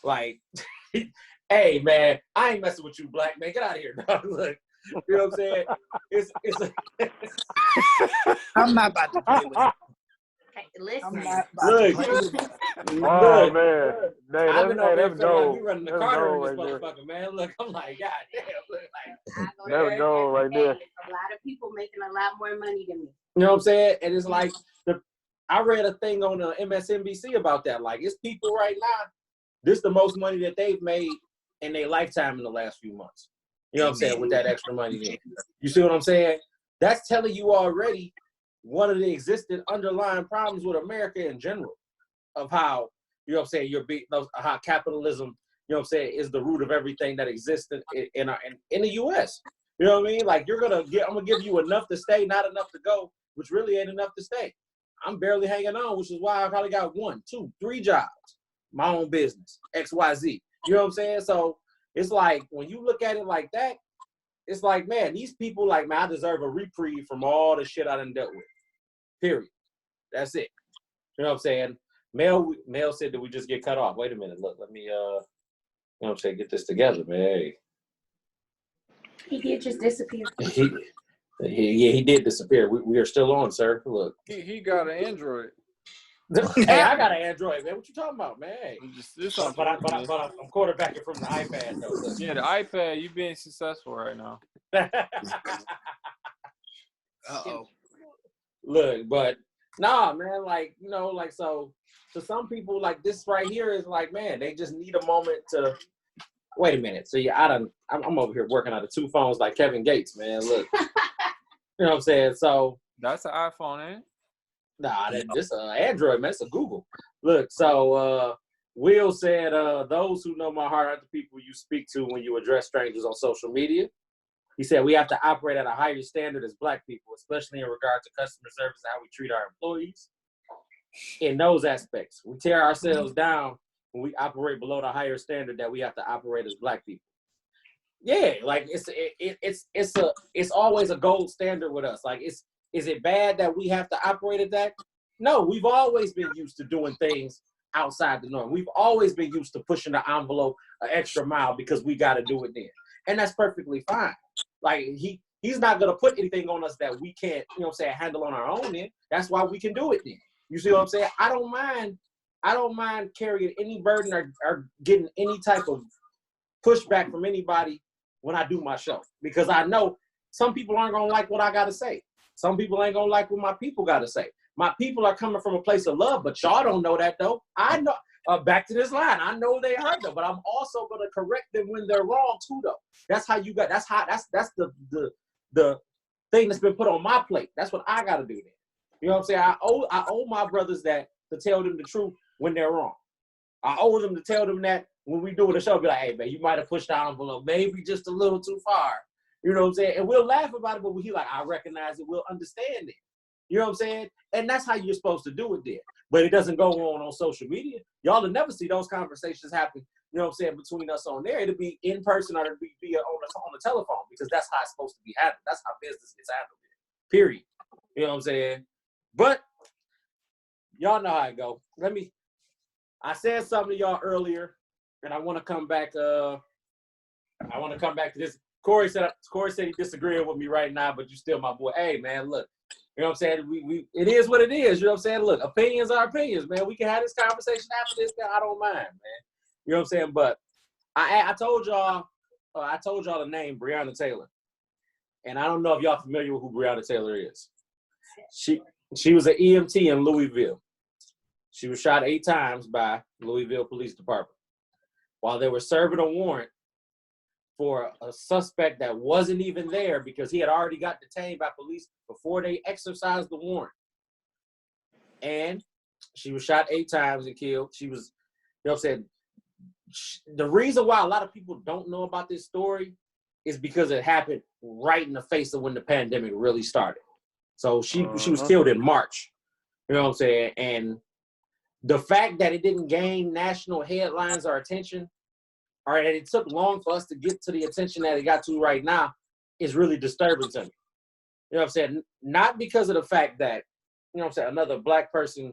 Like, hey man, I ain't messing with you, black man. Get out of here, dog. Look, you know what I'm saying?
I'm not about to play with it.
Hey, listen.
I'm not about to play with it.
Oh man,
I've been over there feeling like we running the
That's
Carter in
gold
this
right
motherfucker, man. Look, I'm like, God damn. Look, like,
That's gold right there.
A lot of people making a lot more money than me.
you know what I'm saying? And it's like, I read a thing on MSNBC about that. Like, it's people right now, this is the most money that they've made in their lifetime in the last few months. You know what I'm saying? With that extra money in. You see what I'm saying? That's telling you already one of the existing underlying problems with America in general, of how, you know what I'm saying, how capitalism, you know what I'm saying, is the root of everything that exists in the U.S. You know what I mean? Like, I'm going to give you enough to stay, not enough to go, which really ain't enough to stay. I'm barely hanging on, which is why I probably got 1, 2, 3 jobs, my own business, XYZ. You know what I'm saying? So it's like, when you look at it like that, it's like, man, these people, like, man, I deserve a reprieve from all the shit I done dealt with. Period. That's it. You know what I'm saying? Mel said that we just get cut off. Wait a minute. Look, let me, you know what I'm saying, get this together, man. Hey.
He did just disappear.
He did disappear. We are still on, sir. Look.
He got an Android.
Hey, I got an Android, man. What you talking about, man? But I'm quarterbacking from the iPad, though. Look.
Yeah, the iPad, you being successful right now.
Uh-oh.
Look, but nah, man, like, you know, like, so to some people, like, this right here is like, man, they just need a moment to wait a minute. So yeah, I'm over here working out of 2 phones like Kevin Gates, man. Look. You know what I'm saying? So
that's an iPhone, ain't?
Nah, this Android, man. It's a Google. Look, so Will said, those who know my heart are the people you speak to when you address strangers on social media. He said we have to operate at a higher standard as Black people, especially in regard to customer service and how we treat our employees. In those aspects, we tear ourselves down when we operate below the higher standard that we have to operate as Black people. Yeah, like it's always a gold standard with us. Like, is it bad that we have to operate at that? No, we've always been used to doing things outside the norm. We've always been used to pushing the envelope an extra mile because we got to do it then. And that's perfectly fine. Like, he's not going to put anything on us that we can't, you know what I'm saying, handle on our own then. That's why we can do it then. You see what I'm saying? I don't mind carrying any burden or getting any type of pushback from anybody when I do my show, because I know some people aren't going to like what I got to say. Some people ain't going to like what my people got to say. My people are coming from a place of love, but y'all don't know that though. I know, back to this line, I know they hurt them, but I'm also going to correct them when they're wrong too though. That's how you got, that's the thing that's been put on my plate. That's what I got to do then. You know what I'm saying? I owe my brothers that, to tell them the truth when they're wrong. I owe them to tell them that when we do the show, be like, hey man, you might have pushed the envelope maybe just a little too far. You know what I'm saying? And we'll laugh about it, but he like, I recognize it, we'll understand it. You know what I'm saying? And that's how you're supposed to do it there. But it doesn't go on social media. Y'all will never see those conversations happen, you know what I'm saying, between us on there. It'll be in person or it'll be on the telephone, because that's how it's supposed to be handled. That's how business gets handled. Period. You know what I'm saying? But y'all know how it go. I said something to y'all earlier, and I want to come back. I want to come back to this. Corey said he disagreeing with me right now, but you still my boy. Hey man, look, you know what I'm saying? It is what it is. You know what I'm saying? Look, opinions are opinions, man. We can have this conversation after this. I don't mind, man. You know what I'm saying? But I told y'all the name Breonna Taylor. And I don't know if y'all familiar with who Breonna Taylor is. She was an EMT in Louisville. She was shot 8 times by Louisville Police Department while they were serving a warrant for a suspect that wasn't even there because he had already got detained by police before they exercised the warrant. And she was shot 8 times and killed. She was, you know what I'm saying? The reason why a lot of people don't know about this story is because it happened right in the face of when the pandemic really started. So she was killed in March. You know what I'm saying? And the fact that it didn't gain national headlines or attention, or that it took long for us to get to the attention that it got to right now, is really disturbing to me. You know what I'm saying? Not because of the fact that, you know what I'm saying, another black person,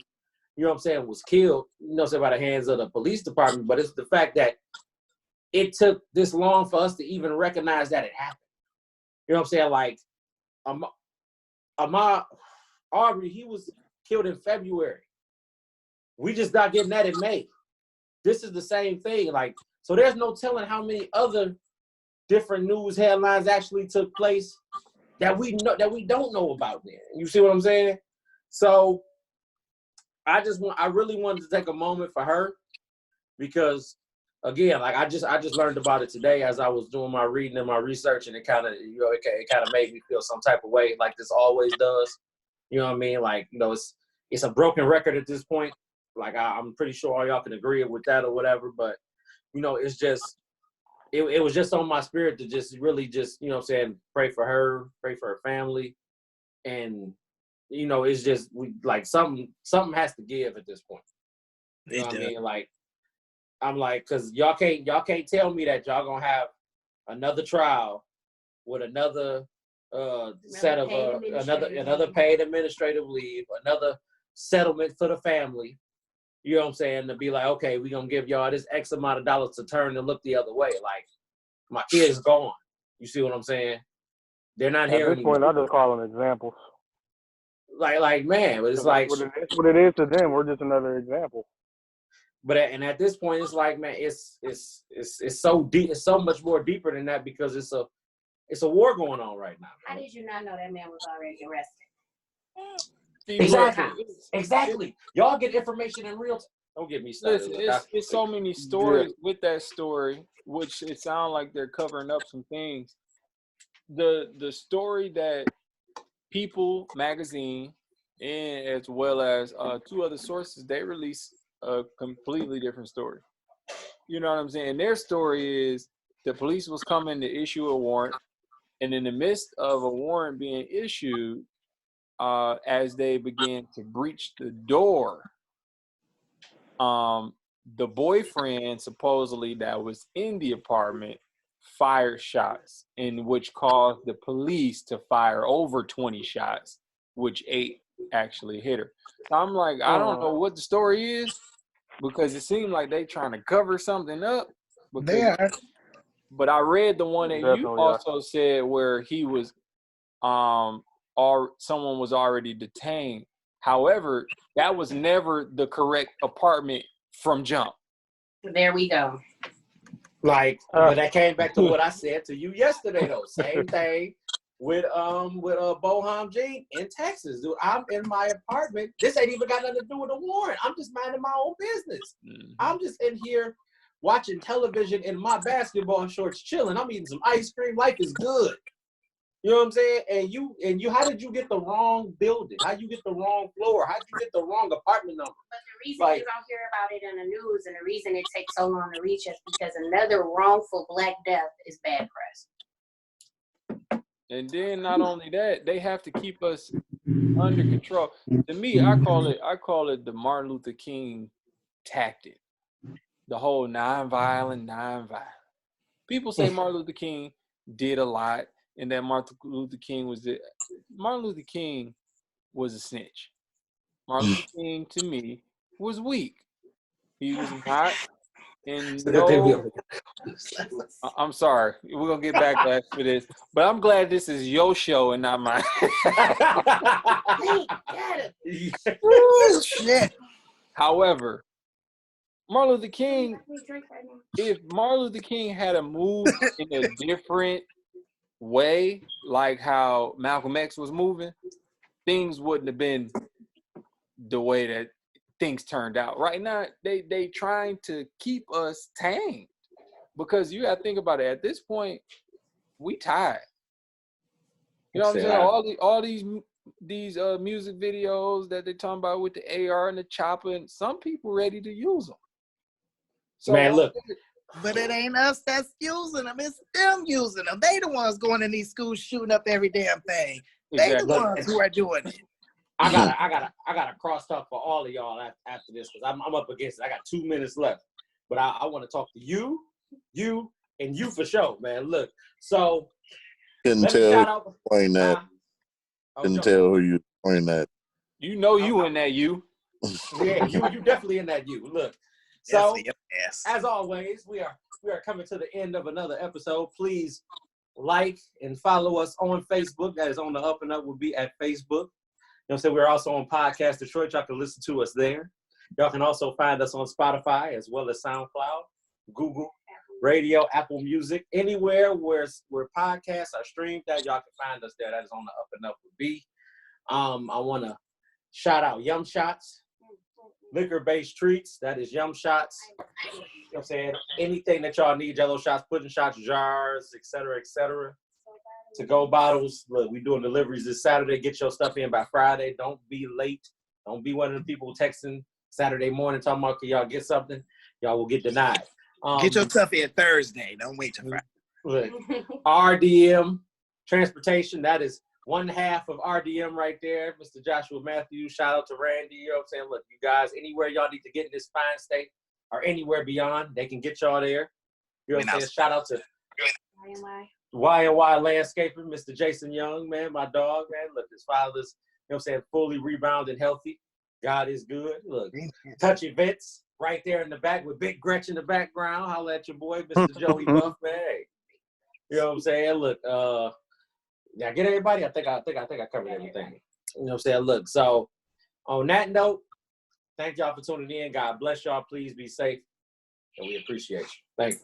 you know what I'm saying, was killed, you know what I'm saying, by the hands of the police department, but it's the fact that it took this long for us to even recognize that it happened. You know what I'm saying? Like, Ahmaud Arbery, he was killed in February. We just not getting that in May. This is the same thing. Like, so there's no telling how many other different news headlines actually took place that we don't know about then. You see what I'm saying? So I really wanted to take a moment for her because, again, like I just learned about it today as I was doing my reading and my research, and it kind of made me feel some type of way, like this always does. You know what I mean? Like, you know, it's a broken record at this point. Like I'm pretty sure all y'all can agree with that or whatever, but you know, it's just it was just on my spirit to just really just, you know what I'm saying, pray for her family, and you know, it's just we like something has to give at this point. You know what I mean? Like I'm like, cause y'all can't tell me that y'all gonna have another trial with another set of another paid administrative leave, another settlement for the family. You know what I'm saying? To be like, okay, we're gonna give y'all this X amount of dollars to turn and look the other way. Like, my kid's gone. You see what I'm saying? They're not here.
At this point, I just call them examples.
Like, man, but it's like
it's what it is to them. We're just another example.
But at this point, it's like, man, it's so deep. It's so much more deeper than that because it's a war going on right now.
How did you not know that man was already arrested?
Exactly. Y'all get information in real time. Don't get me started.
Listen, it's so many stories with that story, which it sounds like they're covering up some things. The story that People magazine and as well as 2 other sources, they release a completely different story. You know what I'm saying? Their story is the police was coming to issue a warrant, and in the midst of a warrant being issued, as they began to breach the door, the boyfriend supposedly that was in the apartment fired shots, in which caused the police to fire over 20 shots, which 8 actually hit her. So I'm like, I don't know what the story is, because it seemed like they trying to cover something up. But I read the one that you also said where he was or someone was already detained. However, that was never the correct apartment from jump.
There we go.
Like, but that came back to what I said to you yesterday, though. Same thing with Boham Jean in Texas, dude. I'm in my apartment. This ain't even got nothing to do with a warrant. I'm just minding my own business. Mm-hmm. I'm just in here watching television in my basketball shorts, chilling. I'm eating some ice cream. Life is good. You know what I'm saying? And you, how did you get the wrong building? How you get the wrong floor? How did you get the wrong apartment number?
But the reason you don't hear about it in the news, and the reason it takes so long to reach us, because another wrongful Black death is bad press.
And then not only that, they have to keep us under control. To me, I call it the Martin Luther King tactic. The whole non-violent. People say Martin Luther King did a lot, and that Martin Luther King was a snitch. Martin Luther King, to me, was weak. He was not. And no, I'm sorry. We're going to get backlash for this. But I'm glad this is your show and not mine.
Ooh, shit.
However, Martin Luther King, if Martin Luther King had a move in a different way, like how Malcolm X was moving, things wouldn't have been the way that things turned out. Right now, they trying to keep us tamed because you got to think about it. At this point, we tired. You know what I'm saying? All these music videos that they talking about with the AR and the chopper, and some people ready to use them. So,
man, look.
But it ain't us that's using them. It's them using them. They the ones going in these schools shooting up every damn thing. They the ones who are doing it.
I got a crosstalk for all of y'all after this because I'm up against it. I got 2 minutes left, but I want to talk to you, and you for sure, man. Look, so
couldn't tell who pointing that. Couldn't tell who you pointing at.
You know you in that you.
Yeah, you definitely in that you. Look, so as always, we are coming to the end of another episode. Please like and follow us on Facebook. That is on the up and up. Will be at Facebook. You know what I'm saying? We're also on Podcast Detroit. Y'all can listen to us there. Y'all can also find us on Spotify as well as SoundCloud, Google Radio, Apple Music, anywhere where podcasts are streamed that y'all can find us there. That is on the up and up would be. I want to shout out Yum Shots, liquor-based treats. That is Yum Shots. You know what I'm saying? Anything that y'all need, Jello shots, pudding shots, jars, et cetera, to-go bottles. Look, we doing deliveries this Saturday. Get your stuff in by Friday. Don't be late. Don't be one of the people texting Saturday morning talking about, can y'all get something? Y'all will get denied.
Get your stuff in Thursday. Don't wait till Friday.
Look, RDM Transportation, that is one half of RDM right there. Mr. Joshua Matthews, shout out to Randy. You know what I'm saying? Look, you guys, anywhere y'all need to get in this fine state or anywhere beyond, they can get y'all there. You know what I'm saying? Shout out to Y&Y Landscaping, Mr. Jason Young, man, my dog, man. Look, his father's, you know what I'm saying, fully rebounded, healthy. God is good. Look, Touch Events right there in the back with Big Gretch in the background. Holla at your boy, Mr. Joey Buff, man. Hey. You know what I'm saying? Look, yeah, get everybody. I think I covered everything. You know what I'm saying? Look, so on that note, thank y'all for tuning in. God bless y'all. Please be safe. And we appreciate you. Thank you.